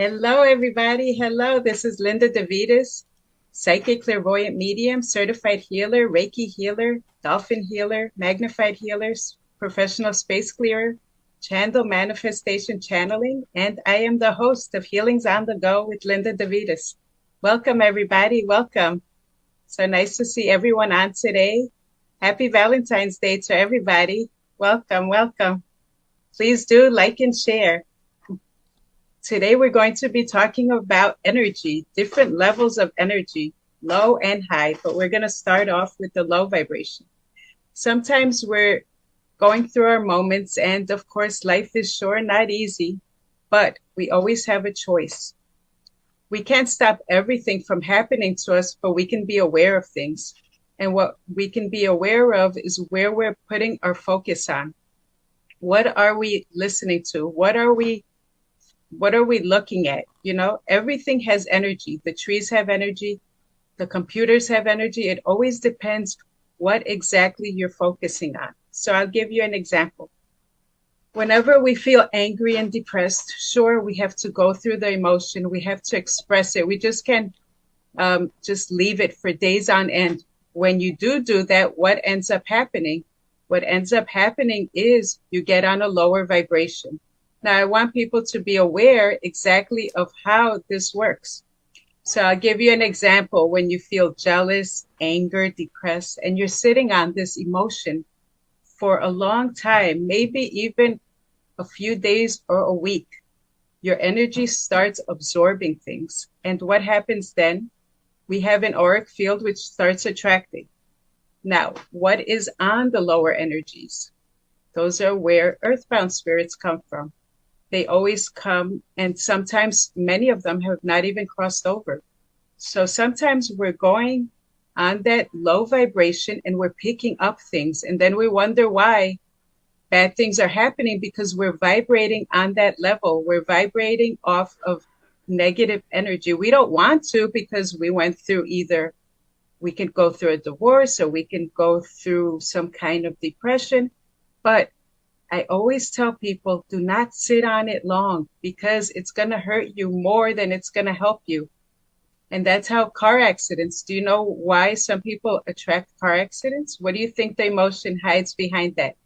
Hello, everybody. Hello, this is Linda Davitas, psychic clairvoyant medium, certified healer, Reiki healer, dolphin healer, magnified healers, professional space clearer, channel manifestation channeling, and I am the host of Healings on the Go with Linda Davitas. Welcome, everybody. Welcome. So nice to see everyone on today. Happy Valentine's Day to everybody. Welcome, welcome. Please do like and share. Today, we're going to be talking about energy, different levels of energy, low and high, but we're going to start off with the low vibration. Sometimes we're going through our moments, and of course, life is sure not easy, but we always have a choice. We can't stop everything from happening to us, but we can be aware of things. And what we can be aware of is where we're putting our focus on. What are we listening to? What are we looking at? You know, everything has energy. The trees have energy. The computers have energy. It always depends what exactly you're focusing on. So I'll give you an example. Whenever we feel angry and depressed, sure, we have to go through the emotion. We have to express it. We just can't just leave it for days on end. When you do that, what ends up happening? What ends up happening is you get on a lower vibration. Now, I want people to be aware exactly of how this works. So I'll give you an example. When you feel jealous, anger, depressed, and you're sitting on this emotion for a long time, maybe even a few days or a week, your energy starts absorbing things. And what happens then? We have an auric field which starts attracting. Now, what is on the lower energies? Those are where earthbound spirits come from. They always come, and sometimes many of them have not even crossed over. So sometimes we're going on that low vibration and we're picking up things, and then we wonder why bad things are happening, because we're vibrating on that level. We're vibrating off of negative energy. We don't want to, because we went through we can go through a divorce, or we can go through some kind of depression, but I always tell people, do not sit on it long, because it's going to hurt you more than it's going to help you. And that's how car accidents, do you know why some people attract car accidents? What do you think the emotion hides behind that?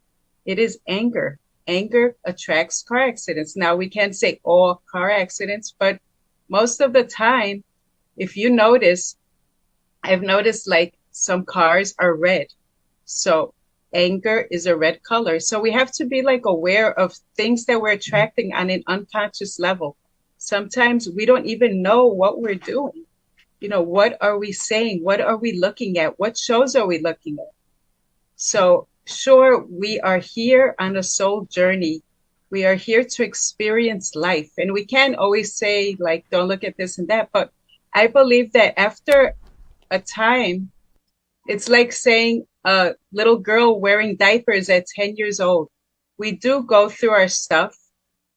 It is anger. Anger attracts car accidents. Now, we can't say all car accidents, but most of the time, if you notice, I've noticed like some cars are red. So anger is a red color. So we have to be like aware of things that we're attracting on an unconscious level. Sometimes we don't even know what we're doing. You know, what are we saying? What are we looking at? What shows are we looking at? So sure, we are here on a soul journey. We are here to experience life. And we can't always say like, don't look at this and that. But I believe that after a time, it's like saying a little girl wearing diapers at 10 years old. We do go through our stuff,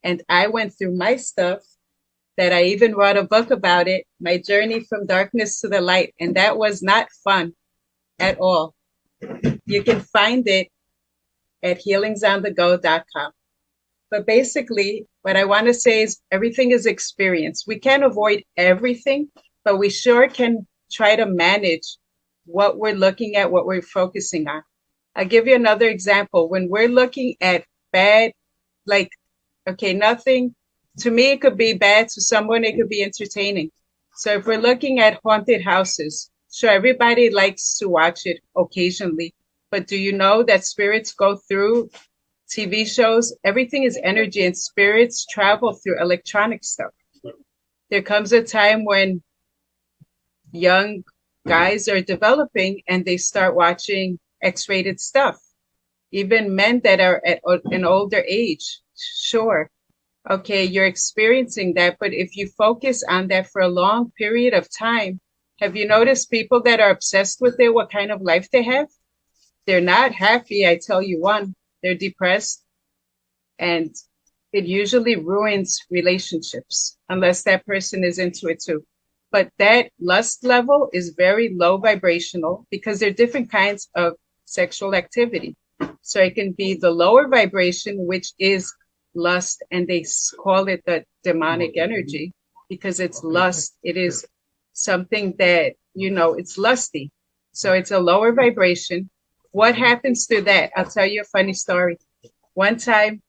and I went through my stuff that I even wrote a book about it, My Journey from Darkness to the Light, and that was not fun at all. You can find it at healingsOnTheGo.com. But basically, what I want to say is everything is experience. We can't avoid everything, but we sure can try to manage what we're looking at, what we're focusing on. I'll give you another example. When we're looking at bad, like, okay, nothing, to me, it could be bad. To someone, it could be entertaining. So if we're looking at haunted houses, sure, everybody likes to watch it occasionally. But do you know that spirits go through TV shows? Everything is energy, and spirits travel through electronic stuff. There comes a time when young guys are developing and they start watching X-rated stuff. Even men that are at an older age, sure, okay, you're experiencing that. But if you focus on that for a long period of time, have you noticed people that are obsessed with it, what kind of life they have? They're not happy, I tell you one. They're depressed, and it usually ruins relationships unless that person is into it too. But that lust level is very low vibrational, because there are different kinds of sexual activity. So it can be the lower vibration, which is lust, and they call it the demonic energy. because it's lust. It is something that, it's lusty. So it's a lower vibration. What happens to that? I'll tell you a funny story. One time,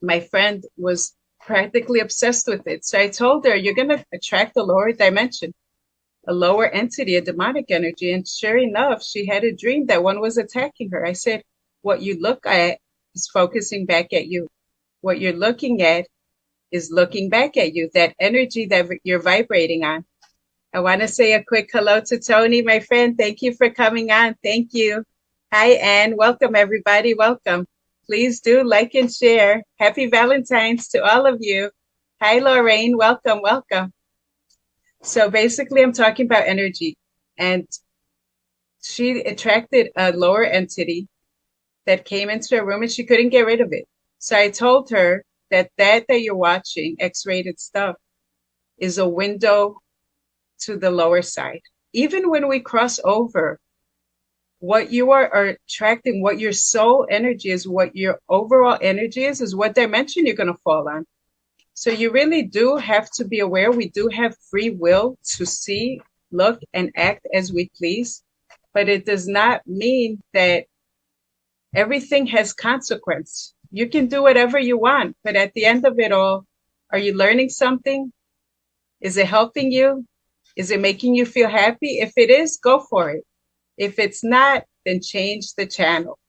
my friend was practically obsessed with it. So I told her, you're going to attract a lower dimension, a lower entity, a demonic energy. And sure enough, she had a dream that one was attacking her. I said, what you look at is focusing back at you. What you're looking at is looking back at you, that energy that you're vibrating on. I want to say a quick hello to Tony, my friend. Thank you for coming on. Thank you. Hi, Anne. Welcome, everybody. Welcome. Please do like and share. Happy Valentine's to all of you. Hi, Lorraine. Welcome, welcome. So basically, I'm talking about energy. And she attracted a lower entity that came into her room and she couldn't get rid of it. So I told her that you're watching, X-rated stuff, is a window to the lower side. Even when we cross over, what you are attracting, what your soul energy is, what your overall energy is what dimension you're going to fall on. So you really do have to be aware. We do have free will to see, look, and act as we please. But it does not mean that everything has consequence. You can do whatever you want, but at the end of it all, are you learning something? Is it helping you? Is it making you feel happy? If it is, go for it. If it's not, then change the channel.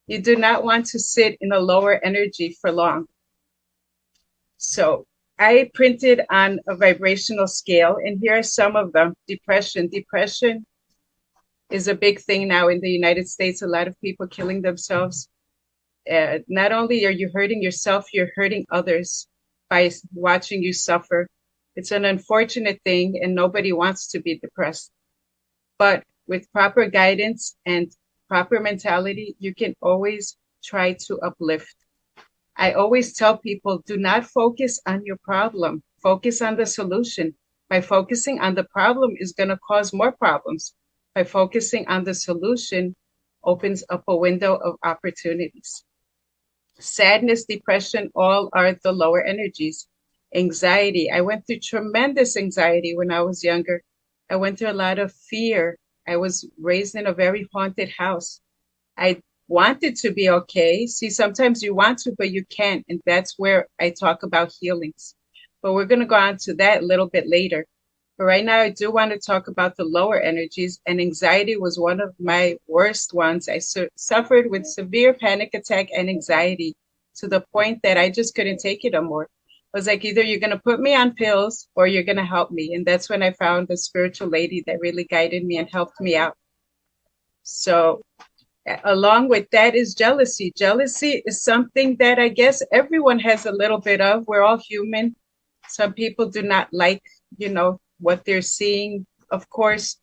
You do not want to sit in a lower energy for long. So I printed on a vibrational scale, and here are some of them. Depression. Depression is a big thing now in the United States. A lot of people killing themselves. Not only are you hurting yourself, you're hurting others by watching you suffer. It's an unfortunate thing, and nobody wants to be depressed. But with proper guidance and proper mentality, you can always try to uplift. I always tell people, do not focus on your problem. Focus on the solution. By focusing on the problem is going to cause more problems. By focusing on the solution opens up a window of opportunities. Sadness, depression, all are the lower energies. Anxiety. I went through tremendous anxiety when I was younger. I went through a lot of fear. I was raised in a very haunted house. I wanted to be okay. See, sometimes you want to, but you can't. And that's where I talk about healings. But we're going to go on to that a little bit later. But right now, I do want to talk about the lower energies. And anxiety was one of my worst ones. I suffered with severe panic attack and anxiety to the point that I just couldn't take it anymore. I was like, either you're going to put me on pills or you're going to help me. And that's when I found the spiritual lady that really guided me and helped me out. So along with that is jealousy. Jealousy is something that I guess everyone has a little bit of. We're all human. Some people do not like, what they're seeing. Of course,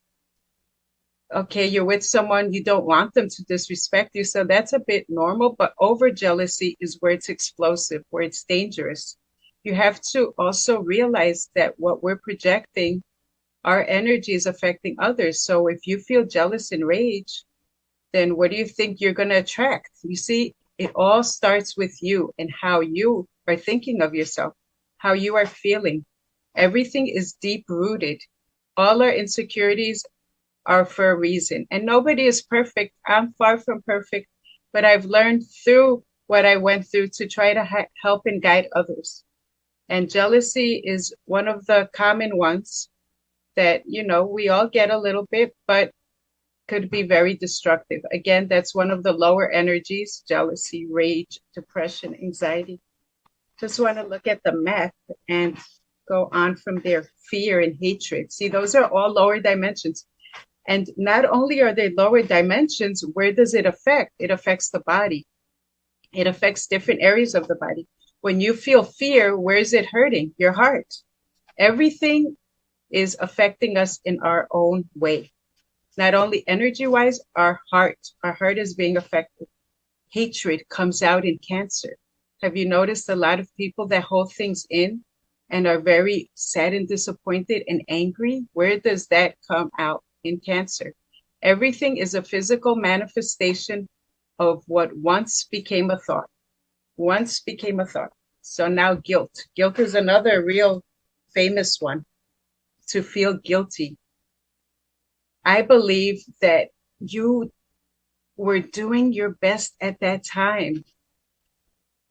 okay, you're with someone, you don't want them to disrespect you. So that's a bit normal. But over jealousy is where it's explosive, where it's dangerous. You have to also realize that what we're projecting, our energy is affecting others. So if you feel jealous and rage, then what do you think you're going to attract? You see, it all starts with you and how you are thinking of yourself, how you are feeling. Everything is deep rooted. All our insecurities are for a reason. And nobody is perfect. I'm far from perfect, but I've learned through what I went through to try to help and guide others. And jealousy is one of the common ones that, we all get a little bit, but could be very destructive. Again, that's one of the lower energies: jealousy, rage, depression, anxiety. Just want to look at the map and go on from there. Fear and hatred. See, those are all lower dimensions. And not only are they lower dimensions, where does it affect? It affects the body. It affects different areas of the body. When you feel fear, where is it hurting? Your heart. Everything is affecting us in our own way. Not only energy-wise, our heart is being affected. Hatred comes out in Cancer. Have you noticed a lot of people that hold things in and are very sad and disappointed and angry? Where does that come out? In Cancer. Everything is a physical manifestation of what once became a thought. Once became a thought. So now guilt. Guilt is another real famous one, to feel guilty. I believe that you were doing your best at that time.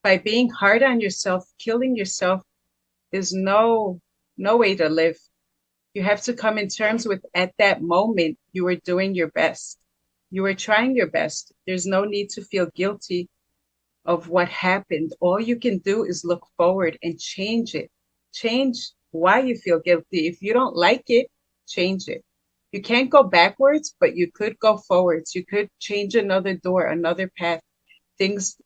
By being hard on yourself, killing yourself is no way to live. You have to come in terms with, at that moment, you were doing your best. You were trying your best. There's no need to feel guilty of what happened. All you can do is look forward and change it. Change why you feel guilty. If you don't like it, change it. You can't go backwards, but you could go forwards. You could change another door, another path. Things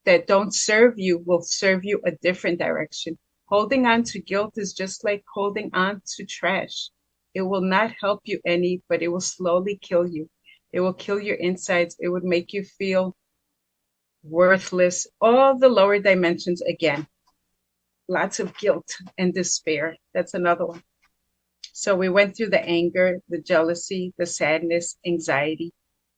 that don't serve you will serve you a different direction. Holding on to guilt is just like holding on to trash. It will not help you any, but it will slowly kill you. It will kill your insides. It would make you feel worthless, all the lower dimensions again. Lots of guilt and despair. That's another one. So we went through the anger, the jealousy, the sadness, anxiety.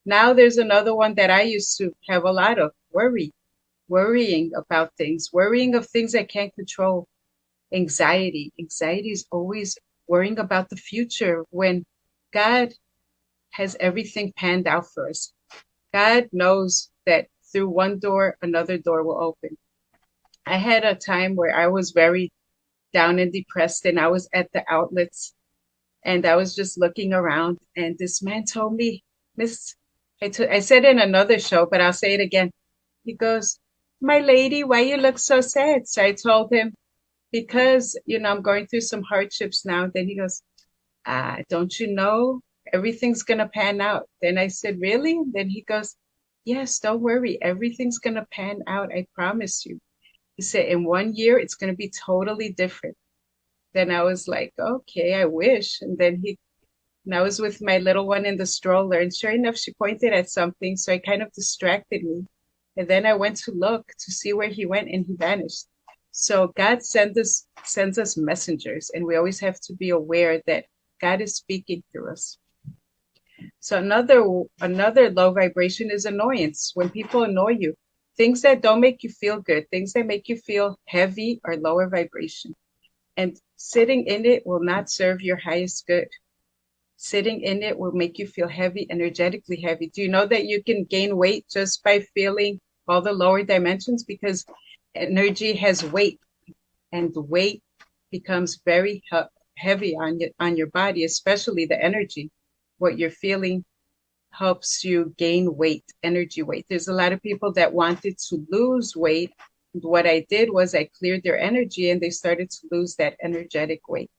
Now there's another one that I used to have a lot of, worrying about things, worrying of things I can't control. Anxiety. Anxiety is always worrying about the future when God has everything panned out for us. God knows that through one door, another door will open. I had a time where I was very down and depressed, and I was at the outlets and I was just looking around, and this man told me, I said in another show, but I'll say it again. He goes, "My lady, why you look so sad?" So I told him, because, I'm going through some hardships now. Then he goes, don't you know, everything's going to pan out. Then I said, really? Then he goes, yes, don't worry. Everything's going to pan out. I promise you. He said, in 1 year, it's going to be totally different. Then I was like, okay, I wish. And then I was with my little one in the stroller, and sure enough, she pointed at something. So it kind of distracted me. And then I went to look to see where he went, and he vanished. So God sends us messengers, and we always have to be aware that God is speaking through us. So another low vibration is annoyance. When people annoy you, things that don't make you feel good, things that make you feel heavy are lower vibration. And sitting in it will not serve your highest good. Sitting in it will make you feel heavy, energetically heavy. Do you know that you can gain weight just by feeling all the lower dimensions? Because energy has weight, and the weight becomes very heavy on your body, especially the energy. What you're feeling helps you gain weight, energy weight. There's a lot of people that wanted to lose weight. What I did was I cleared their energy, and they started to lose that energetic weight.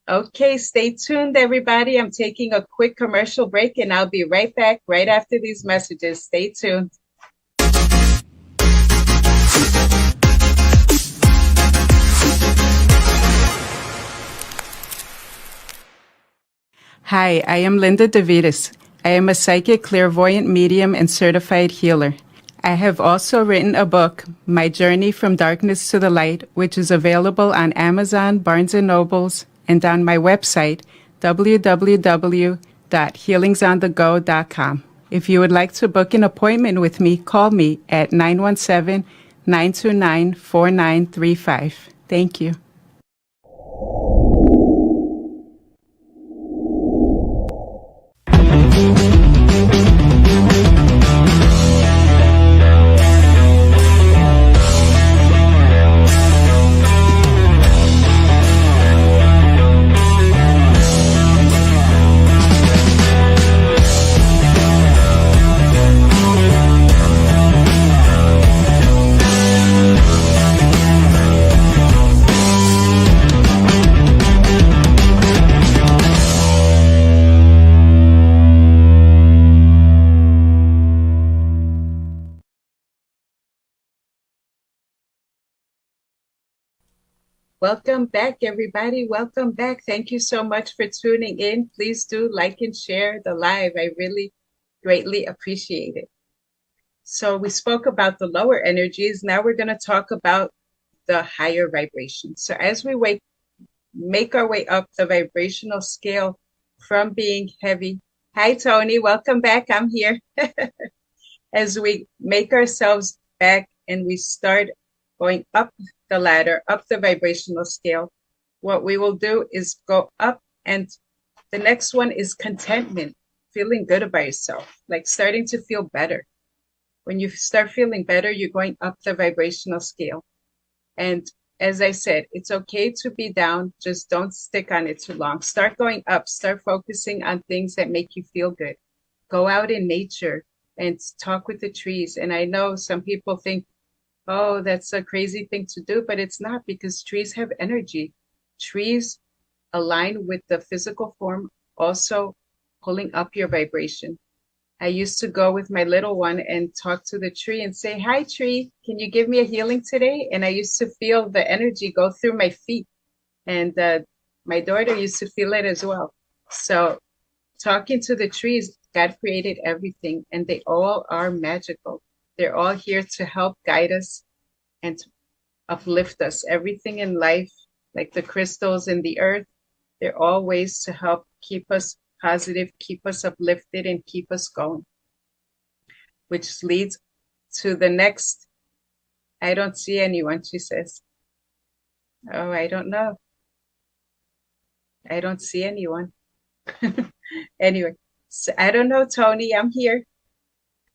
Okay, stay tuned, everybody. I'm taking a quick commercial break, and I'll be right back right after these messages. Stay tuned. Hi, I am Linda Davitas. I am a psychic, clairvoyant medium, and certified healer. I have also written a book, My Journey from Darkness to the Light, which is available on Amazon, Barnes & Nobles, and on my website, www.healingsOnTheGo.com. If you would like to book an appointment with me, call me at 917-929-4935. Thank you. Welcome back, everybody. Welcome back. Thank you so much for tuning in. Please do like and share the live. I really greatly appreciate it. So we spoke about the lower energies. Now we're going to talk about the higher vibrations. So as we make our way up the vibrational scale from being heavy. Hi, Tony. Welcome back. I'm here. As we make ourselves back and we start going up the ladder, up the vibrational scale, what we will do is go up, and the next one is contentment, feeling good about yourself, like starting to feel better. When you start feeling better, you're going up the vibrational scale. And as I said, it's okay to be down, just don't stick on it too long. Start going up, start focusing on things that make you feel good. Go out in nature and talk with the trees. And I know some people think, oh, that's a crazy thing to do, but it's not, because trees have energy. Trees align with the physical form, also pulling up your vibration. I used to go with my little one and talk to the tree and say, hi, tree, can you give me a healing today? And I used to feel the energy go through my feet. And my daughter used to feel it as well. So talking to the trees, God created everything, and they all are magical. They're all here to help guide us and to uplift us. Everything in life, like the crystals in the earth, they're all ways to help keep us positive, keep us uplifted, and keep us going. Which leads to the next. I don't see anyone, she says. Oh, I don't know. I don't see anyone. Anyway, so I don't know, Tony, I'm here.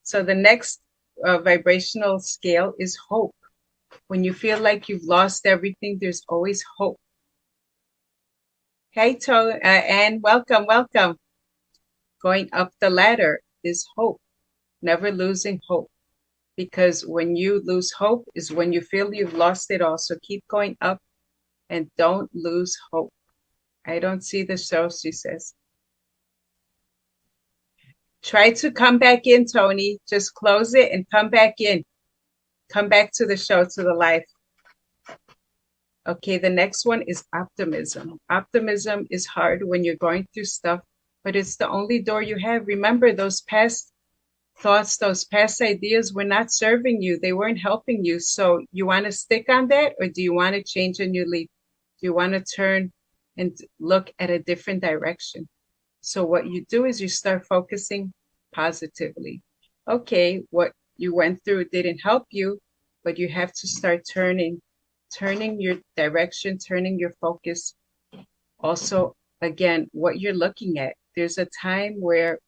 So the next vibrational scale is hope. When you feel like you've lost everything, there's always hope. Hey, Anne, welcome, welcome. Going up the ladder is hope, never losing hope. Because when you lose hope is when you feel you've lost it all. So keep going up and don't lose hope. I don't see the show, she says. Try to come back in, Tony. Just close it and come back in. Come back to the show, to the live. Okay, the next one is optimism. Optimism is hard when you're going through stuff, but it's the only door you have. Remember, those past thoughts, those past ideas were not serving you. They weren't helping you. So you want to stick on that, or do you want to change a new leaf? Do you want to turn and look at a different direction? So what you do is you start focusing positively. Okay, what you went through didn't help you, but you have to start turning your direction, turning your focus. Also, again, what you're looking at. There's a time where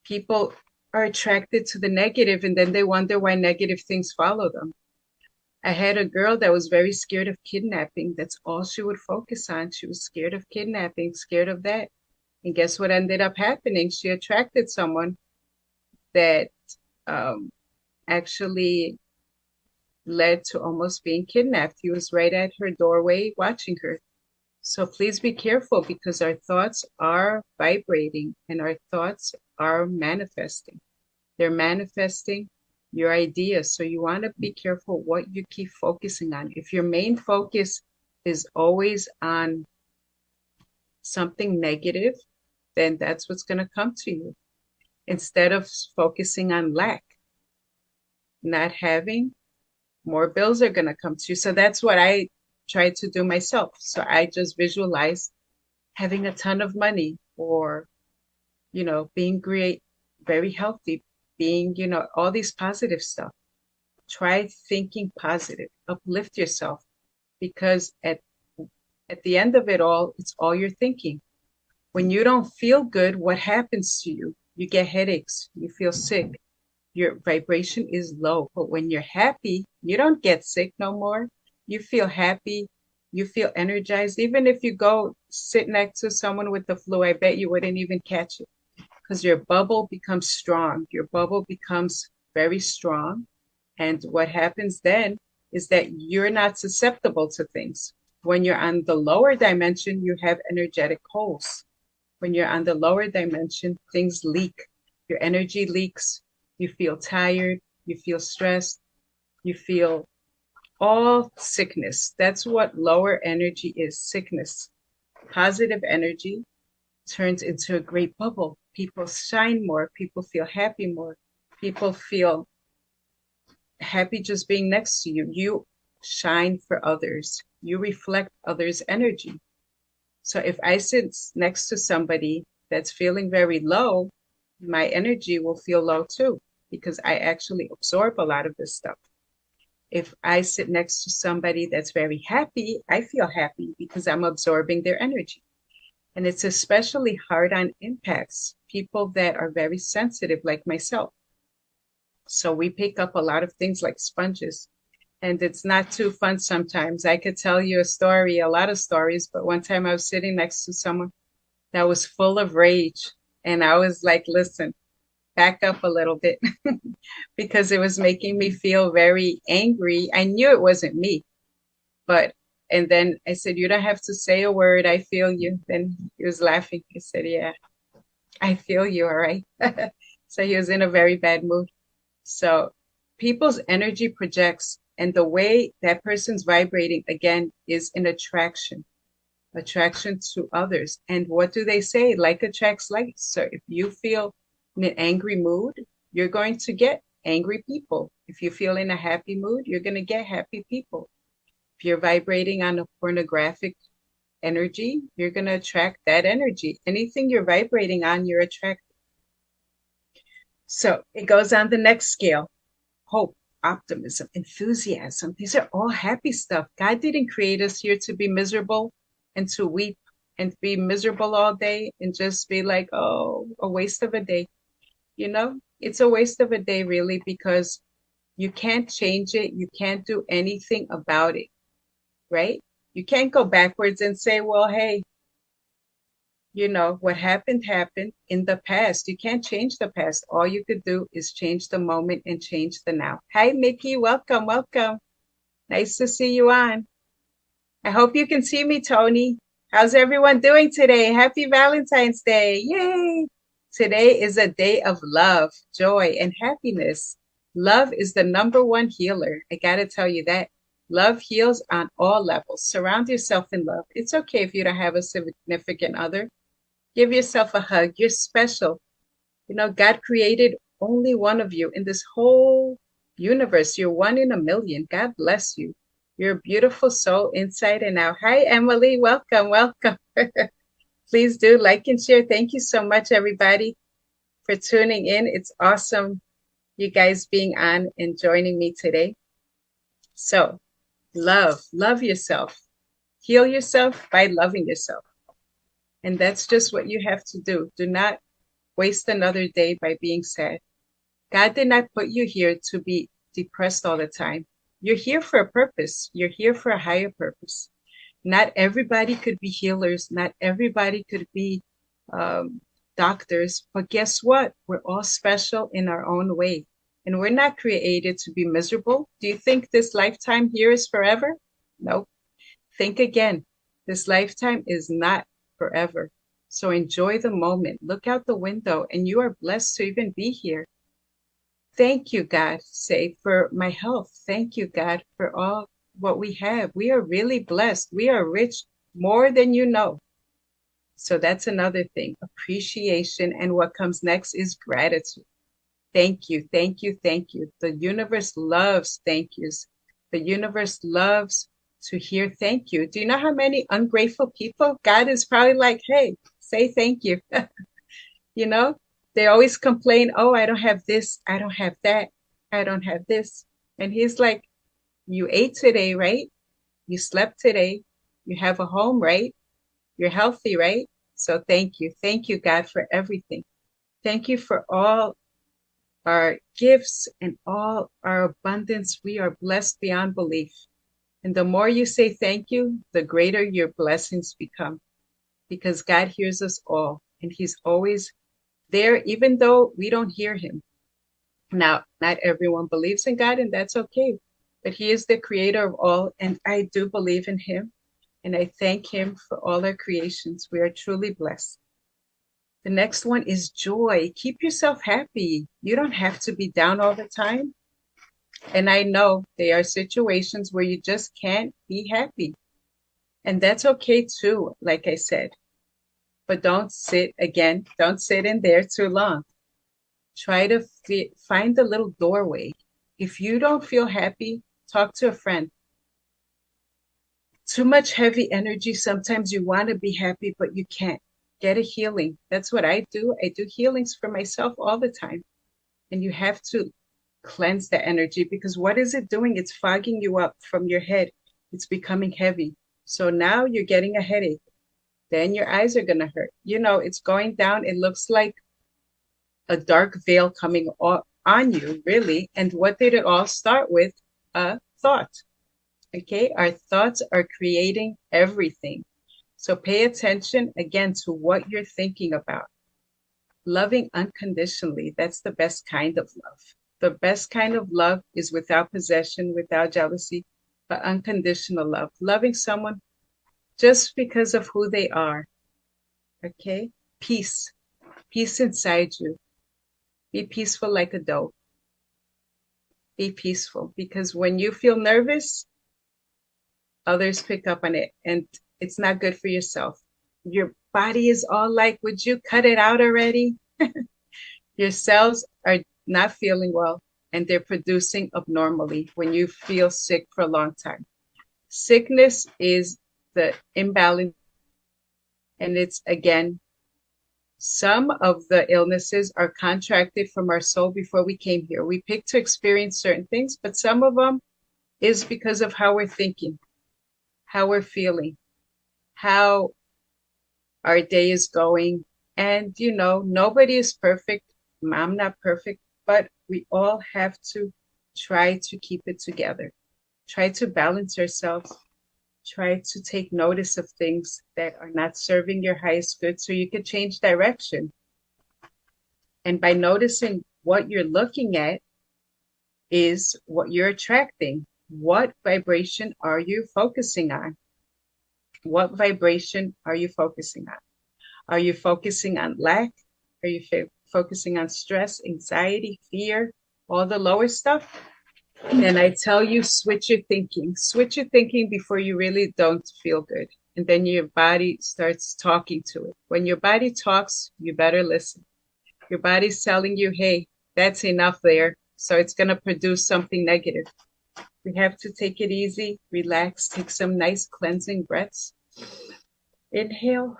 people are attracted to the negative, and then they wonder why negative things follow them. I had a girl that was very scared of kidnapping. That's all she would focus on. She was scared of kidnapping, scared of that. And guess what ended up happening? She attracted someone that actually led to almost being kidnapped. He was right at her doorway watching her. So please be careful, because our thoughts are vibrating and our thoughts are manifesting. They're manifesting your ideas. So you want to be careful what you keep focusing on. If your main focus is always on something negative, then that's what's going to come to you. Instead of focusing on lack, not having, more bills are going to come to you. So that's what I try to do myself. So I just visualize having a ton of money, or, being great, very healthy, being, all these positive stuff. Try thinking positive, uplift yourself, because at the end of it all, it's all you're thinking. When you don't feel good, what happens to you? You get headaches, you feel sick, your vibration is low. But when you're happy, you don't get sick no more. You feel happy, you feel energized. Even if you go sit next to someone with the flu, I bet you wouldn't even catch it, because your bubble becomes strong. Your bubble becomes very strong. And what happens then is that you're not susceptible to things. When you're on the lower dimension, you have energetic holes. When you're on the lower dimension, things leak. Your energy leaks. You feel tired. You feel stressed. You feel all sickness. That's what lower energy is, sickness. Positive energy turns into a great bubble. People shine more. People feel happy more. People feel happy just being next to you. You shine for others. You reflect others' energy. So if I sit next to somebody that's feeling very low, my energy will feel low too, because I actually absorb a lot of this stuff. If I sit next to somebody that's very happy, I feel happy because I'm absorbing their energy. And it's especially hard on empaths, people that are very sensitive like myself. So we pick up a lot of things like sponges. And it's not too fun sometimes. I could tell you a story, a lot of stories, but one time I was sitting next to someone that was full of rage. And I was like, listen, back up a little bit because it was making me feel very angry. I knew it wasn't me, but, and then I said, you don't have to say a word. I feel you. Then he was laughing. I said, yeah, I feel you. All right. So he was in a very bad mood. So people's energy projects, and the way that person's vibrating again is an attraction to others. And what do they say? Like attracts like. So if you feel in an angry mood, you're going to get angry people. If you feel in a happy mood, you're going to get happy people. If you're vibrating on a pornographic energy, you're going to attract that energy. Anything you're vibrating on, you're attracting. So it goes on the next scale. Hope, optimism, enthusiasm. These are all happy stuff. God didn't create us here to be miserable and to weep and be miserable all day and just be like, oh, a waste of a day. You know, it's a waste of a day, really, because you can't change it. You can't do anything about it, right? You can't go backwards and say, well, hey, you know, what happened happened in the past. You can't change the past. All you could do is change the moment and change the now. Hi, Mickey. Welcome, welcome. Nice to see you on. I hope you can see me, Tony. How's everyone doing today? Happy Valentine's Day. Yay. Today is a day of love, joy, and happiness. Love is the number one healer. I got to tell you that. Love heals on all levels. Surround yourself in love. It's okay if you don't have a significant other. Give yourself a hug. You're special. You know, God created only one of you in this whole universe. You're one in a million. God bless you. You're a beautiful soul inside and out. Hi, Emily. Welcome, welcome. Please do like and share. Thank you so much, everybody, for tuning in. It's awesome you guys being on and joining me today. So, love yourself. Heal yourself by loving yourself. And that's just what you have to do. Do not waste another day by being sad. God did not put you here to be depressed all the time. You're here for a purpose. You're here for a higher purpose. Not everybody could be healers. Not everybody could be doctors. But guess what? We're all special in our own way. And we're not created to be miserable. Do you think this lifetime here is forever? No. Think again. This lifetime is not forever. So enjoy the moment. Look out the window, and you are blessed to even be here. Thank you, God, say, for my health. Thank you, God, for all what we have. We are really blessed. We are rich more than you know. So that's another thing, appreciation. And what comes next is gratitude. Thank you, thank you, thank you. The universe loves thank yous. The universe loves to hear thank you. Do you know how many ungrateful people? God is probably like, hey, say thank you. You know, they always complain, oh, I don't have this, I don't have that, I don't have this. And he's like, you ate today, right? You slept today. You have a home, right? You're healthy, right? So thank you. Thank you, God, for everything. Thank you for all our gifts and all our abundance. We are blessed beyond belief. And the more you say thank you, the greater your blessings become, because God hears us all, and he's always there, even though we don't hear him. Now, not everyone believes in God, and that's okay, but he is the creator of all, and I do believe in him, and I thank him for all our creations. We are truly blessed. The next one is joy. Keep yourself happy. You don't have to be down all the time. And I know there are situations where you just can't be happy. And that's okay too, like I said. But don't sit in there too long. Try to find a little doorway. If you don't feel happy, talk to a friend. Too much heavy energy, sometimes you want to be happy, but you can't. Get a healing. That's what I do. I do healings for myself all the time. And you have to cleanse the energy, because what is it doing? It's fogging you up from your head. It's becoming heavy. So now you're getting a headache. Then your eyes are going to hurt. You know, it's going down. It looks like a dark veil coming on you, really. And what did it all start with? A thought. Okay, our thoughts are creating everything. So pay attention again to what you're thinking about. Loving unconditionally, that's the best kind of love. The best kind of love is without possession, without jealousy, but unconditional love. Loving someone just because of who they are. Okay? Peace. Peace inside you. Be peaceful like a dove. Be peaceful, because when you feel nervous, others pick up on it, and it's not good for yourself. Your body is all like, would you cut it out already? Your cells are not feeling well, and they're producing abnormally when you feel sick for a long time. Sickness is the imbalance, and it's, again, some of the illnesses are contracted from our soul before we came here. We picked to experience certain things, but some of them is because of how we're thinking, how we're feeling, how our day is going. And, you know, nobody is perfect. I'm not perfect, but we all have to try to keep it together. Try to balance ourselves. Try to take notice of things that are not serving your highest good so you can change direction. And by noticing what you're looking at is what you're attracting. What vibration are you focusing on? What vibration are you focusing on? Are you focusing on lack? Are you focusing on stress, anxiety, fear, all the lower stuff? And I tell you, switch your thinking. Switch your thinking before you really don't feel good. And then your body starts talking to it. When your body talks, you better listen. Your body's telling you, hey, that's enough there. So it's going to produce something negative. We have to take it easy, relax, take some nice cleansing breaths. Inhale,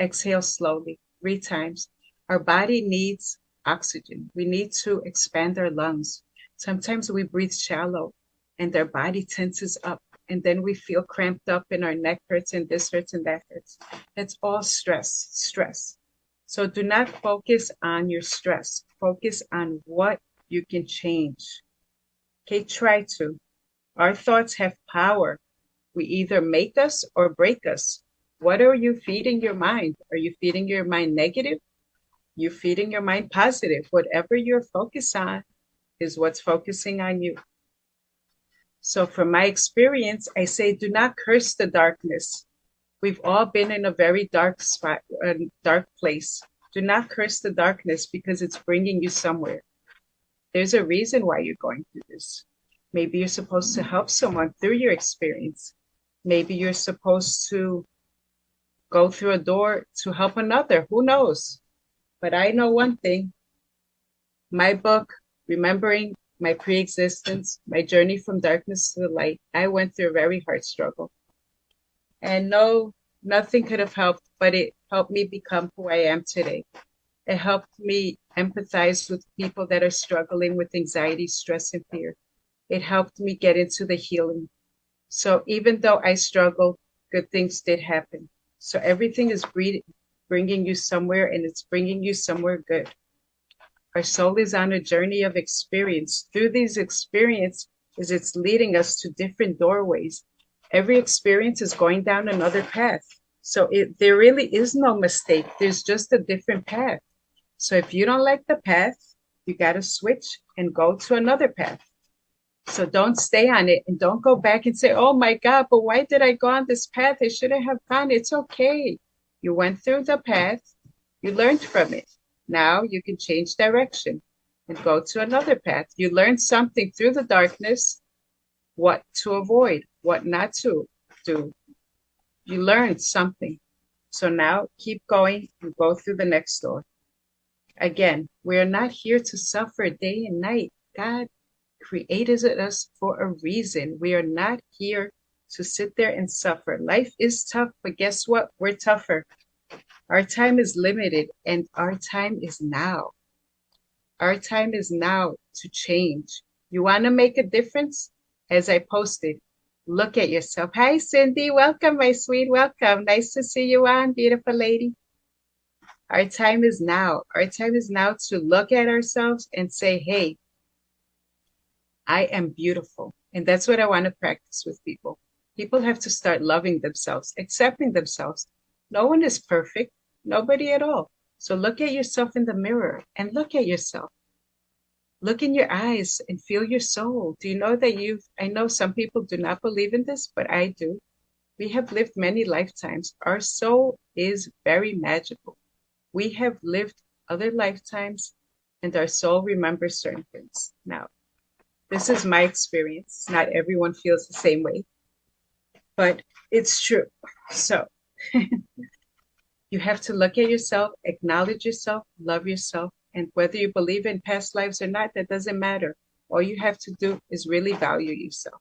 exhale slowly, 3 times. Our body needs oxygen. We need to expand our lungs. Sometimes we breathe shallow and our body tenses up, and then we feel cramped up and our neck hurts and this hurts and that hurts. That's all stress. So do not focus on your stress. Focus on what you can change. Okay, try to. Our thoughts have power. We either make us or break us. What are you feeding your mind? Are you feeding your mind negative? You're feeding your mind positive. Whatever you're focused on is what's focusing on you. So from my experience, I say, do not curse the darkness. We've all been in a very dark spot, a dark place. Do not curse the darkness, because it's bringing you somewhere. There's a reason why you're going through this. Maybe you're supposed to help someone through your experience. Maybe you're supposed to go through a door to help another. Who knows? But I know one thing. My book, Remembering My Pre-Existence, My Journey from Darkness to the Light, I went through a very hard struggle. And no, nothing could have helped, but it helped me become who I am today. It helped me empathize with people that are struggling with anxiety, stress, and fear. It helped me get into the healing. So even though I struggled, good things did happen. So everything is bringing you somewhere, and it's bringing you somewhere good. Our soul is on a journey of experience. Through these experiences, it's leading us to different doorways. Every experience is going down another path. So there really is no mistake. There's just a different path. So if you don't like the path, you got to switch and go to another path. So don't stay on it, and don't go back and say, oh my God, but why did I go on this path? I shouldn't have gone. It's okay. You went through the path. You learned from it. Now you can change direction and go to another path. You learned something through the darkness, what to avoid, what not to do. You learned something. So now keep going and go through the next door. Again, we are not here to suffer day and night. God created us for a reason. We are not here to sit there and suffer. Life is tough, but guess what? We're tougher. Our time is limited, and our time is now. Our time is now to change. You want to make a difference? As I posted, look at yourself. Hi, Cindy. Welcome, my sweet. Welcome. Nice to see you on, beautiful lady. Our time is now. Our time is now to look at ourselves and say, hey, I am beautiful. And that's what I want to practice with people. People have to start loving themselves, accepting themselves. No one is perfect, nobody at all. So look at yourself in the mirror and look at yourself. Look in your eyes and feel your soul. Do you know that I know some people do not believe in this, but I do. We have lived many lifetimes. Our soul is very magical. We have lived other lifetimes and our soul remembers certain things. Now, this is my experience. Not everyone feels the same way, but it's true. So you have to look at yourself, acknowledge yourself, love yourself. And whether you believe in past lives or not, that doesn't matter. All you have to do is really value yourself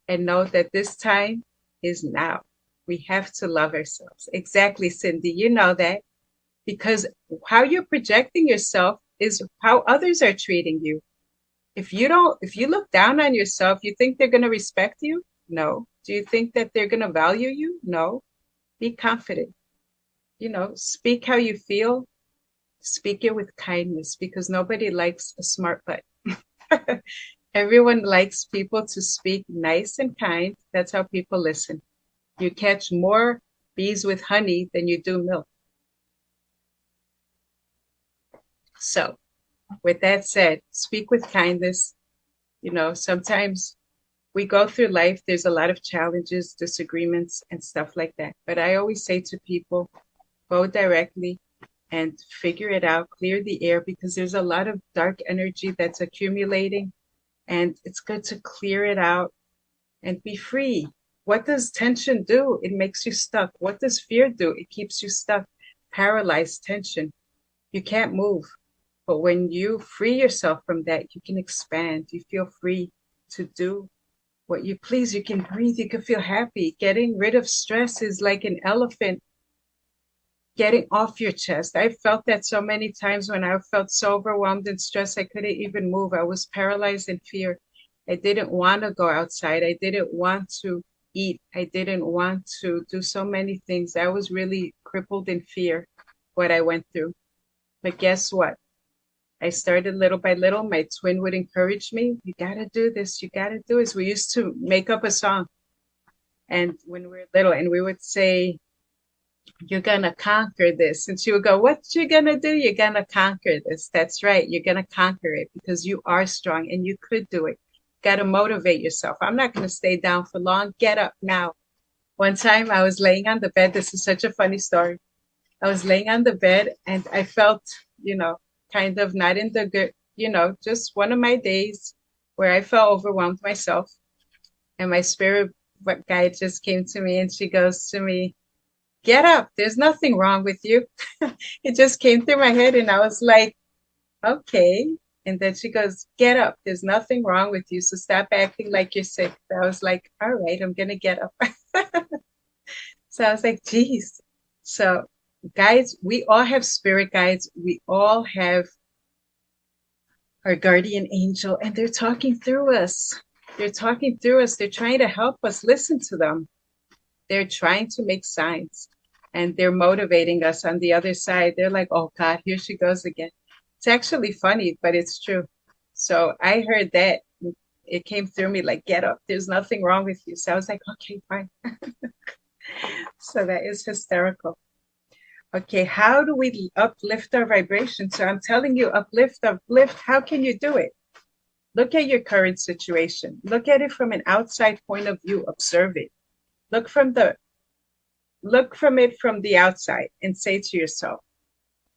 and know that this time is now. We have to love ourselves. Exactly, Cindy. You know that because how you're projecting yourself is how others are treating you. If you look down on yourself, you think they're going to respect you? No. Do you think that they're going to value you? No. Be confident. Speak how you feel. Speak it with kindness because nobody likes a smart butt. Everyone likes people to speak nice and kind. That's how people listen. You catch more bees with honey than you do milk. So, with that said, speak with kindness. Sometimes we go through life, there's a lot of challenges, disagreements, and stuff like that. But I always say to people, go directly and figure it out, clear the air, because there's a lot of dark energy that's accumulating, and it's good to clear it out and be free. What does tension do? It makes you stuck. What does fear do? It keeps you stuck, paralyzed, tension. You can't move. But when you free yourself from that, you can expand. You feel free to do what you please. You can breathe. You can feel happy. Getting rid of stress is like an elephant getting off your chest. I felt that so many times when I felt so overwhelmed and stressed, I couldn't even move. I was paralyzed in fear. I didn't want to go outside. I didn't want to eat. I didn't want to do so many things. I was really crippled in fear, what I went through. But guess what? I started little by little. My twin would encourage me. You got to do this. You got to do this. We used to make up a song. And when we were little, and we would say, you're going to conquer this. And she would go, what you going to do? You're going to conquer this. That's right. You're going to conquer it because you are strong and you could do it. Got to motivate yourself. I'm not going to stay down for long. Get up now. One time I was laying on the bed. This is such a funny story. I was laying on the bed and I felt, kind of not in the good, just one of my days where I felt overwhelmed myself. And my spirit guide just came to me and she goes to me, get up. There's nothing wrong with you. It just came through my head and I was like, okay. And then she goes, get up. There's nothing wrong with you. So stop acting like you're sick. I was like, all right, I'm going to get up. So I was like, geez. So guides, we all have spirit guides. We all have our guardian angel and they're talking through us. They're talking through us. They're trying to help us. Listen to them. They're trying to make signs and they're motivating us on the other side. They're like, oh God, here she goes again. It's actually funny, but it's true. So I heard that. It came through me like, get up. There's nothing wrong with you. So I was like, okay, fine. So that is hysterical. Okay, how do we uplift our vibration? So I'm telling you, uplift. How can you do it? Look at your current situation. Look at it from an outside point of view. Observe it. Look from it from the outside and say to yourself,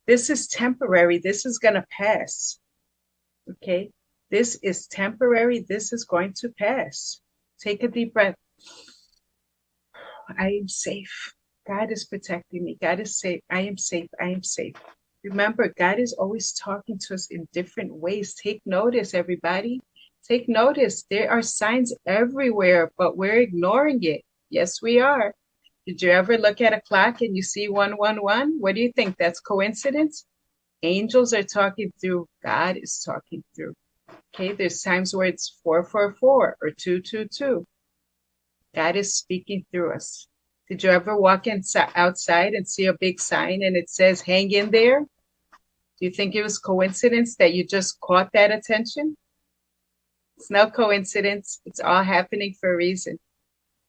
this is temporary. This is going to pass. Okay. This is temporary. This is going to pass. Take a deep breath. I am safe. God is protecting me. God is safe. I am safe. I am safe. Remember, God is always talking to us in different ways. Take notice, everybody. Take notice. There are signs everywhere, but we're ignoring it. Yes, we are. Did you ever look at a clock and you see 111? What do you think? That's coincidence? Angels are talking through. God is talking through. Okay, there's times where it's 444 or 222. God is speaking through us. Did you ever walk outside and see a big sign and it says, hang in there? Do you think it was coincidence that you just caught that attention? It's no coincidence. It's all happening for a reason.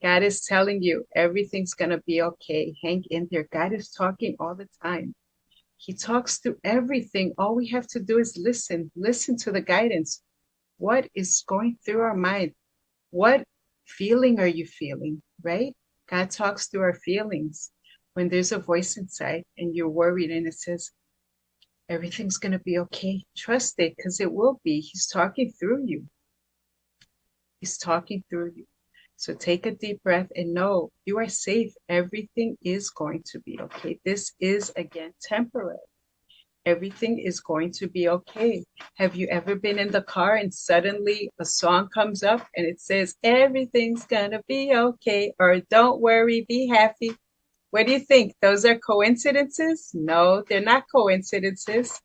God is telling you everything's going to be okay. Hang in there. God is talking all the time. He talks through everything. All we have to do is listen. Listen to the guidance. What is going through our mind? What feeling are you feeling, right? God talks through our feelings. When there's a voice inside and you're worried and it says, everything's going to be okay, trust it because it will be. He's talking through you. He's talking through you. So take a deep breath and know you are safe. Everything is going to be okay. This is, again, temporary. Everything is going to be okay. Have you ever been in the car and suddenly a song comes up and it says, everything's gonna be okay, or don't worry, be happy? What do you think? Those are coincidences? No, they're not coincidences.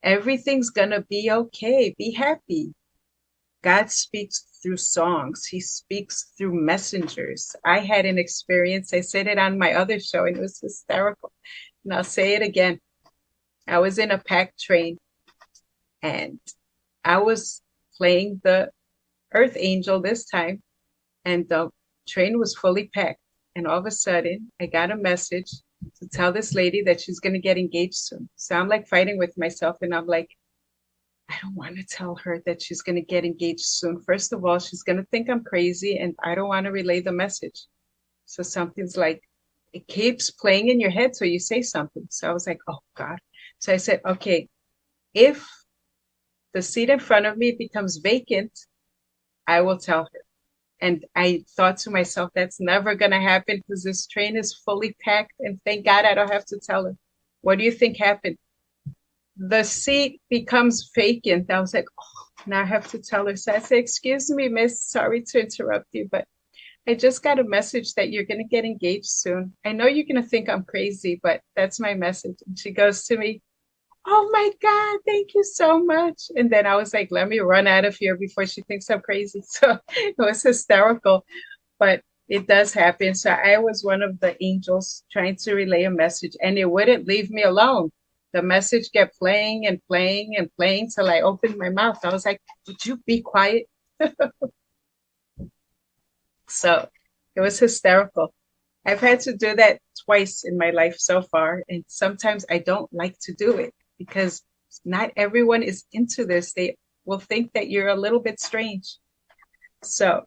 Everything's gonna be okay. Be happy. God speaks through songs. He speaks through messengers. I had an experience. I said it on my other show and it was hysterical. And I'll say it again. I was in a packed train and I was playing the Earth Angel this time, and the train was fully packed. And all of a sudden, I got a message to tell this lady that she's going to get engaged soon. So I'm like fighting with myself, and I'm like, I don't want to tell her that she's going to get engaged soon. First of all, she's going to think I'm crazy, and I don't want to relay the message. So something's like, it keeps playing in your head, so you say something. So I was like, oh God. So I said, okay, if the seat in front of me becomes vacant, I will tell her. And I thought to myself, that's never going to happen because this train is fully packed. And thank God I don't have to tell her. What do you think happened? The seat becomes vacant. I was like, oh, now I have to tell her. So I said, excuse me, miss, sorry to interrupt you, but I just got a message that you're going to get engaged soon. I know you're going to think I'm crazy, but that's my message. And she goes to me, oh my God, thank you so much. And then I was like, let me run out of here before she thinks I'm crazy. So it was hysterical, but it does happen. So I was one of the angels trying to relay a message, and it wouldn't leave me alone. The message kept playing and playing and playing till I opened my mouth. I was like, would you be quiet? So it was hysterical. I've had to do that twice in my life so far, and sometimes I don't like to do it because not everyone is into this. They will think that you're a little bit strange. So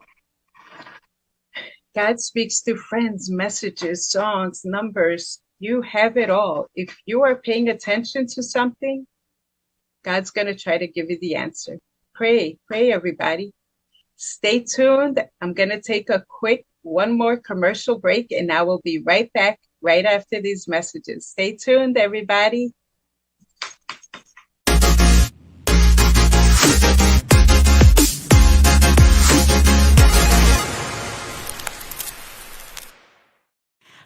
God speaks through friends, messages, songs, numbers. You have it all. If you are paying attention to something, God's going to try to give you the answer. Pray, everybody. Stay tuned. I'm going to take a quick one more commercial break, and I will be right back right after these messages. Stay tuned, everybody.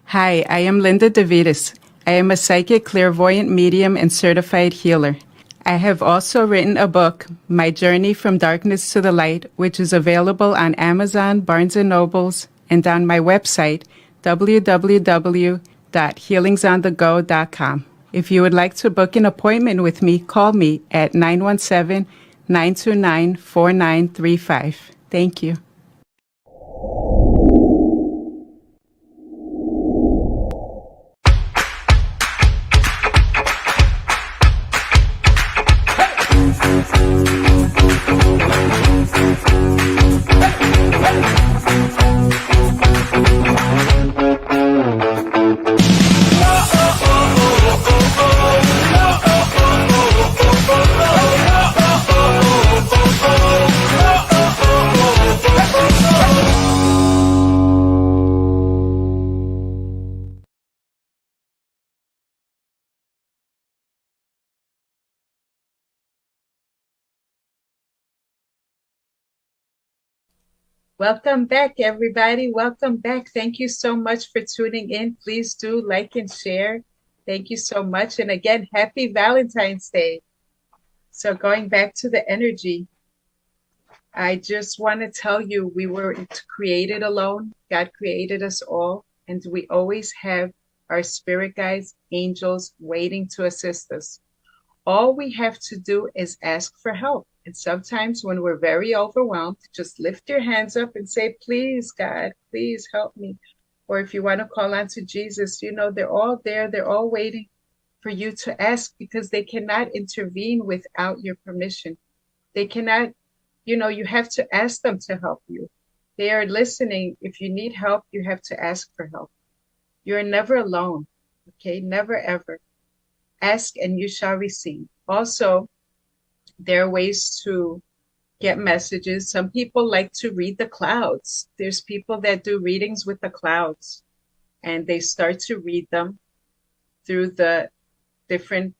Hi, I am Linda Davitas. I am a psychic, clairvoyant medium and certified healer. I have also written a book, My Journey from Darkness to the Light, which is available on Amazon, Barnes & Nobles, and on my website, www.healingsOnTheGo.com. If you would like to book an appointment with me, call me at 917-929-4935. Thank you. Welcome back, everybody. Welcome back. Thank you so much for tuning in. Please do like and share. Thank you so much. And again, happy Valentine's Day. So going back to the energy, I just want to tell you we weren't created alone. God created us all, and we always have our spirit guides, angels waiting to assist us. All we have to do is ask for help. And sometimes when we're very overwhelmed, just lift your hands up and say, please, God, please help me. Or if you want to call on to Jesus, they're all there. They're all waiting for you to ask because they cannot intervene without your permission. They cannot, you have to ask them to help you. They are listening. If you need help, you have to ask for help. You're never alone. Okay. Never, ever. Ask and you shall receive. Also, there are ways to get messages. Some people like to read the clouds. There's people that do readings with the clouds and they start to read them through the different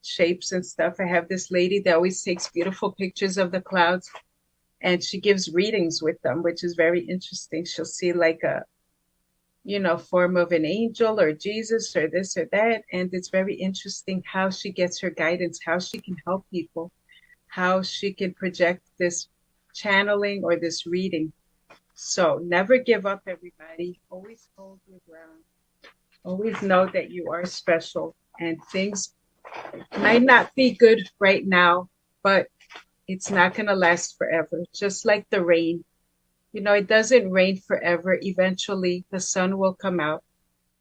shapes and stuff. I have this lady that always takes beautiful pictures of the clouds and she gives readings with them, which is very interesting. She'll see like a, form of an angel or Jesus or this or that. And it's very interesting how she gets her guidance, how she can help people, how she can project this channeling or this reading. So never give up, everybody. Always hold your ground. Always know that you are special and things might not be good right now, but it's not going to last forever. Just like the rain. It doesn't rain forever. Eventually, the sun will come out.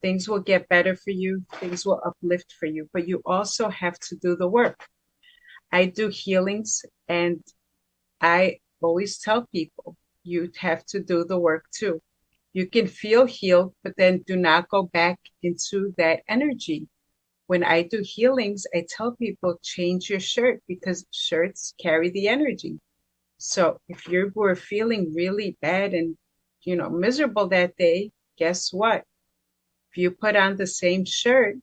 Things will get better for you. Things will uplift for you. But you also have to do the work. I do healings, and I always tell people, you have to do the work too. You can feel healed, but then do not go back into that energy. When I do healings, I tell people, change your shirt because shirts carry the energy. So if you were feeling really bad and, miserable that day, guess what? If you put on the same shirt,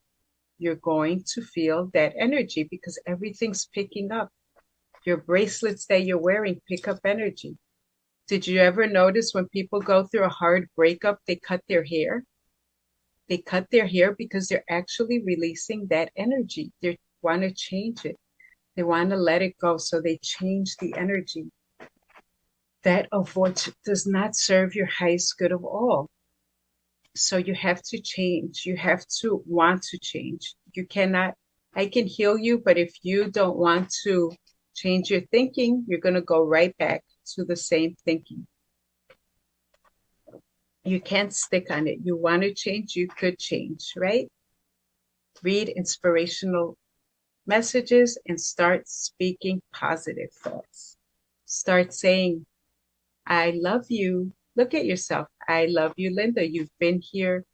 you're going to feel that energy because everything's picking up. Your bracelets that you're wearing pick up energy. Did you ever notice when people go through a hard breakup, they cut their hair? They cut their hair because they're actually releasing that energy. They want to change it. They want to let it go. So they change the energy. That of what does not serve your highest good of all. So you have to change. You have to want to change. You cannot, I can heal you, but if you don't want to change your thinking, you're going to go right back to the same thinking. You can't stick on it. You want to change, you could change, right? Read inspirational messages and start speaking positive thoughts. Start saying, I love you. Look at yourself. I love you, Linda. You've been here.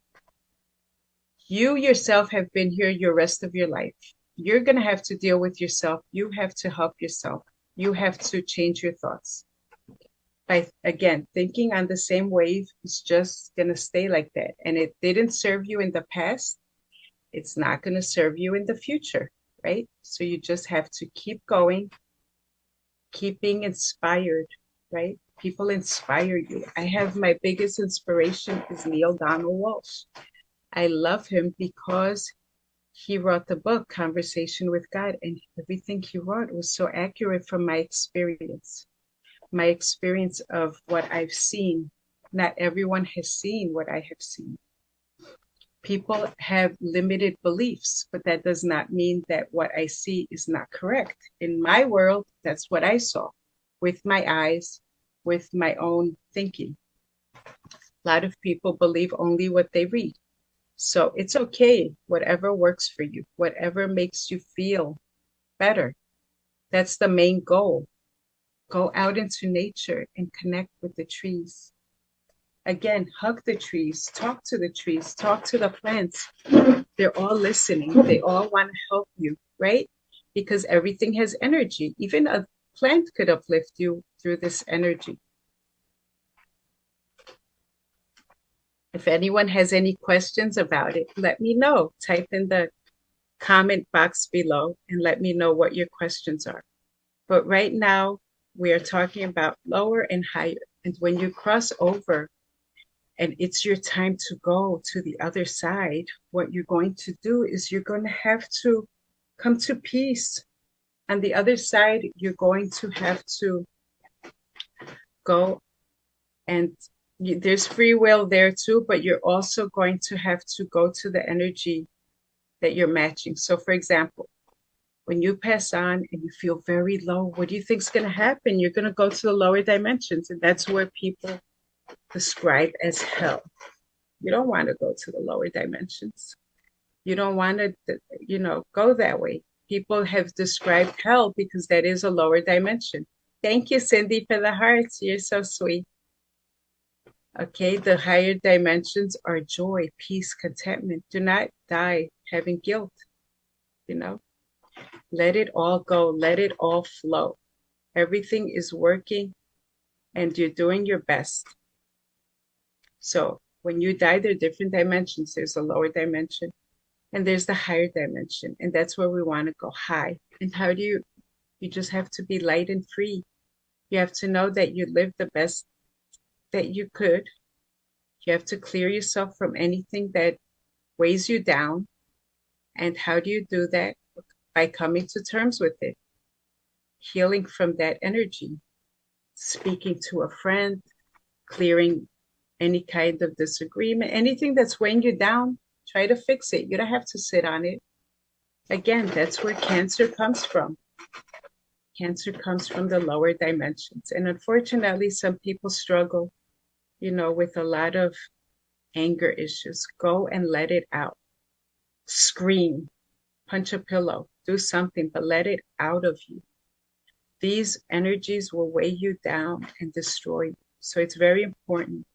You yourself have been here your rest of your life. You're going to have to deal with yourself. You have to help yourself. You have to change your thoughts. By, again, thinking on the same wave is just going to stay like that. And it didn't serve you in the past. It's not going to serve you in the future, right? So you just have to keep going, keep being inspired, right? People inspire you. I have my biggest inspiration is Neil Donald Walsh. I love him because he wrote the book, Conversation with God, and everything he wrote was so accurate from my experience of what I've seen. Not everyone has seen what I have seen. People have limited beliefs, but that does not mean that what I see is not correct. In my world, that's what I saw with my eyes, with my own thinking. A lot of people believe only what they read. So it's okay, whatever works for you, whatever makes you feel better. That's the main goal. Go out into nature and connect with the trees. Again, hug the trees, talk to the trees, talk to the plants. They're all listening. They all want to help you, right? Because everything has energy. Even a plant could uplift you through this energy. If anyone has any questions about it, let me know. Type in the comment box below and let me know what your questions are. But right now, we are talking about lower and higher. And when you cross over and it's your time to go to the other side, what you're going to do is you're going to have to come to peace. On the other side, you're going to have to go and there's free will there too, but you're also going to have to go to the energy that you're matching. So for example, when you pass on and you feel very low, what do you think is going to happen? You're going to go to the lower dimensions, and that's where people describe as hell. You don't want to go to the lower dimensions. You don't want to, go that way. People have described hell because that is a lower dimension. Thank you, Cindy, for the hearts. You're so sweet. Okay, the higher dimensions are joy, peace, contentment. Do not die having guilt, Let it all go. Let it all flow. Everything is working and you're doing your best. So when you die, there are different dimensions. There's a lower dimension and there's the higher dimension. And that's where we want to go high. And how do you just have to be light and free. You have to know that you live the best that you could. You have to clear yourself from anything that weighs you down. And how do you do that? By coming to terms with it, healing from that energy, speaking to a friend, clearing any kind of disagreement, anything that's weighing you down, try to fix it. You don't have to sit on it. Again, that's where cancer comes from. Cancer comes from the lower dimensions. And unfortunately, some people struggle, with a lot of anger issues. Go and let it out. Scream, punch a pillow, do something, but let it out of you. These energies will weigh you down and destroy you. So it's very important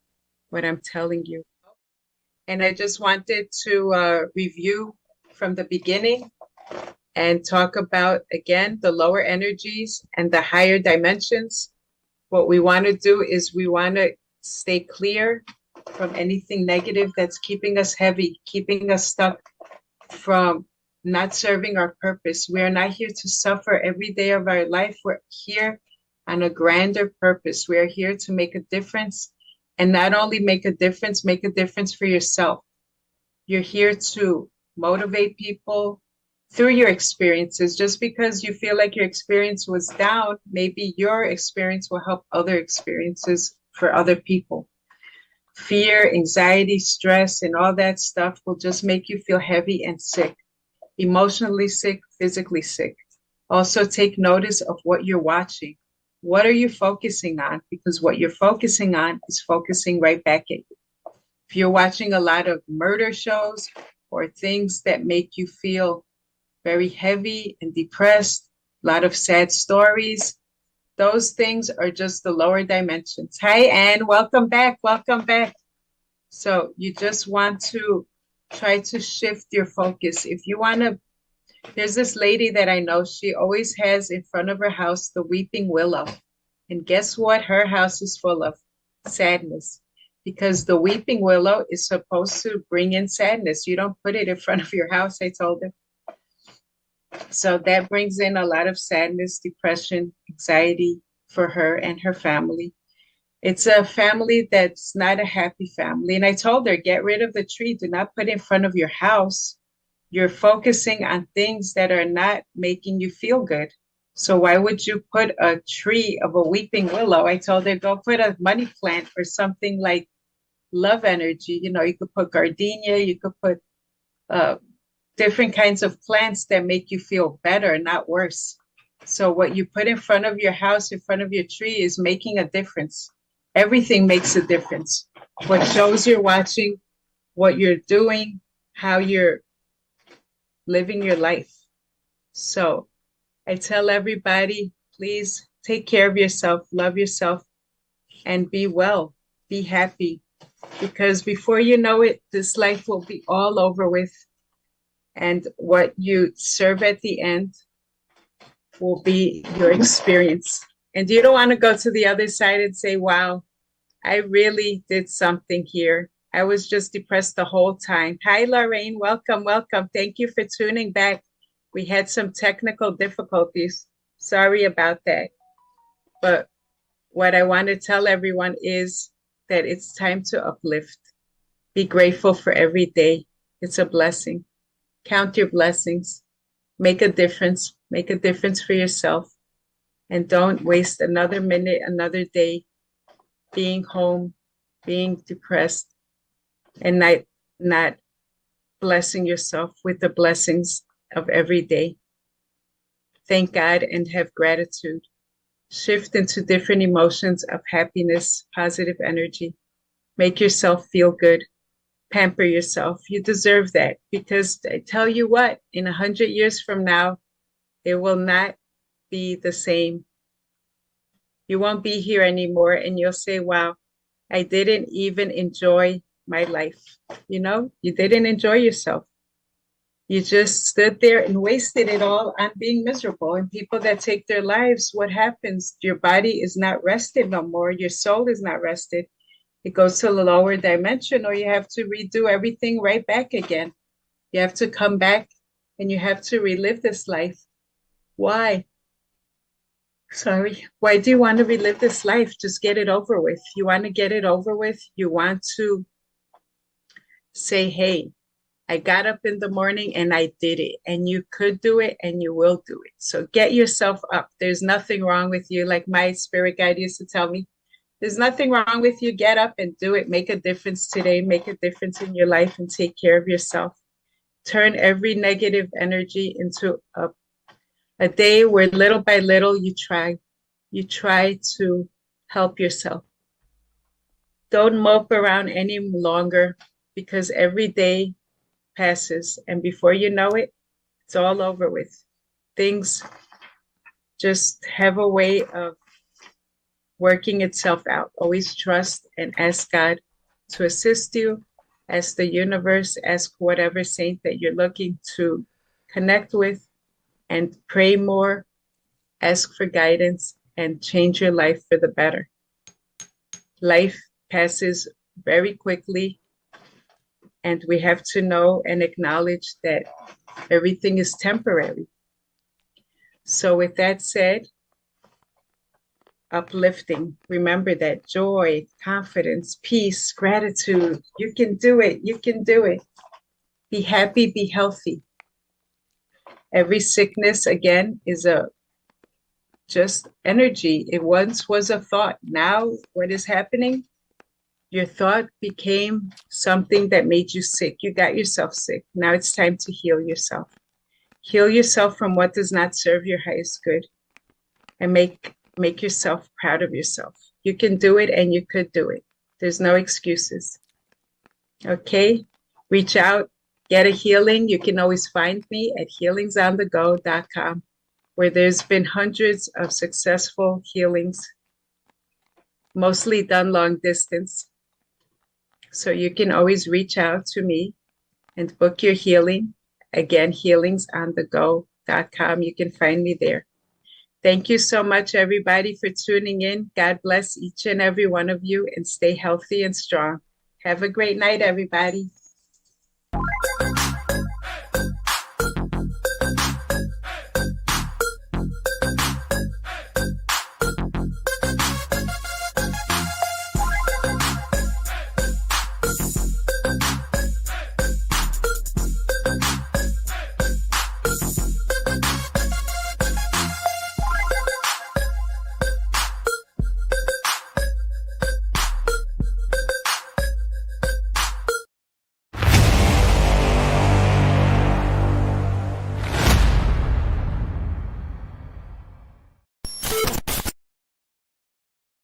what I'm telling you. And I just wanted to review from the beginning and talk about, again, the lower energies and the higher dimensions. What we want to do is we want to stay clear from anything negative that's keeping us heavy, keeping us stuck, from not serving our purpose. We are not here to suffer every day of our life. We're here on a grander purpose. We are here to make a difference, and not only make a difference for yourself. You're here to motivate people through your experiences. Just because you feel like your experience was down, maybe your experience will help other experiences for other people. Fear, anxiety, stress, and all that stuff will just make you feel heavy and sick, emotionally sick, physically sick. Also take notice of what you're watching. What are you focusing on? Because what you're focusing on is focusing right back at you. If you're watching a lot of murder shows or things that make you feel very heavy and depressed, a lot of sad stories, those things are just the lower dimensions. Hi, Anne, welcome back, welcome back. So you just want to try to shift your focus. If you want to, there's this lady that I know, she always has in front of her house the weeping willow. And guess what? Her house is full of sadness, because the weeping willow is supposed to bring in sadness. You don't put it in front of your house, I told her. So that brings in a lot of sadness, depression, anxiety for her and her family. It's a family that's not a happy family. And I told her, get rid of the tree. Do not put it in front of your house. You're focusing on things that are not making you feel good. So why would you put a tree of a weeping willow? I told her, go put a money plant or something like love energy. You could put gardenia, you could put different kinds of plants that make you feel better, not worse. So what you put in front of your house, in front of your tree, is making a difference. Everything makes a difference. What shows you're watching, what you're doing, how you're living your life. So I tell everybody, please take care of yourself, love yourself, and be well, be happy. Because before you know it, this life will be all over with. And what you serve at the end will be your experience. And you don't want to go to the other side and say, wow, I really did something here. I was just depressed the whole time. Hi, Lorraine. Welcome, welcome. Thank you for tuning back. We had some technical difficulties. Sorry about that. But what I want to tell everyone is that it's time to uplift. Be grateful for every day. It's a blessing. Count your blessings. Make a difference. Make a difference for yourself. And don't waste another minute, another day being home, being depressed, and not blessing yourself with the blessings of every day. Thank God and have gratitude. Shift into different emotions of happiness, positive energy. Make yourself feel good. Pamper yourself. You deserve that, because I tell you what, in 100 years from now, it will not be the same. You won't be here anymore, and you'll say, wow, I didn't even enjoy my life. You know, you didn't enjoy yourself. You just stood there and wasted it all on being miserable. And people that take their lives, what happens? Your body is not rested no more. Your soul is not rested. It goes to the lower dimension, or you have to redo everything right back again. You have to come back and you have to relive this life. Why? Sorry. Why do you want to relive this life? Just get it over with. You want to get it over with. You want to say, hey, I got up in the morning and I did it, and you could do it and you will do it. So get yourself up. There's nothing wrong with you. Like my spirit guide used to tell me, there's nothing wrong with you. Get up and do it. Make a difference today. Make a difference in your life and take care of yourself. Turn every negative energy into a day where little by little you try to help yourself. Don't mope around any longer, because every day passes, and before you know it, it's all over with. Things just have a way of working itself out. Always trust and ask God to assist you. Ask the universe, ask whatever saint that you're looking to connect with, and pray more, ask for guidance, and change your life for the better. Life passes very quickly, and we have to know and acknowledge that everything is temporary. So with that said, uplifting, remember that joy, confidence, peace, gratitude. You can do it. You can do it. Be happy, be healthy. Every sickness, again, is just energy. It once was a thought. Now what is happening? Your thought became something that made you sick. You got yourself sick. Now it's time to heal yourself. Heal yourself from what does not serve your highest good, and make yourself proud of yourself. You can do it, and you could do it. There's no excuses. Okay? Reach out, get a healing. You can always find me at healingsOnTheGo.com, where there's been hundreds of successful healings, mostly done long distance. So you can always reach out to me and book your healing. Again, healingsonthego.com. You can find me there. Thank you so much, everybody, for tuning in. God bless each and every one of you, and stay healthy and strong. Have a great night, everybody.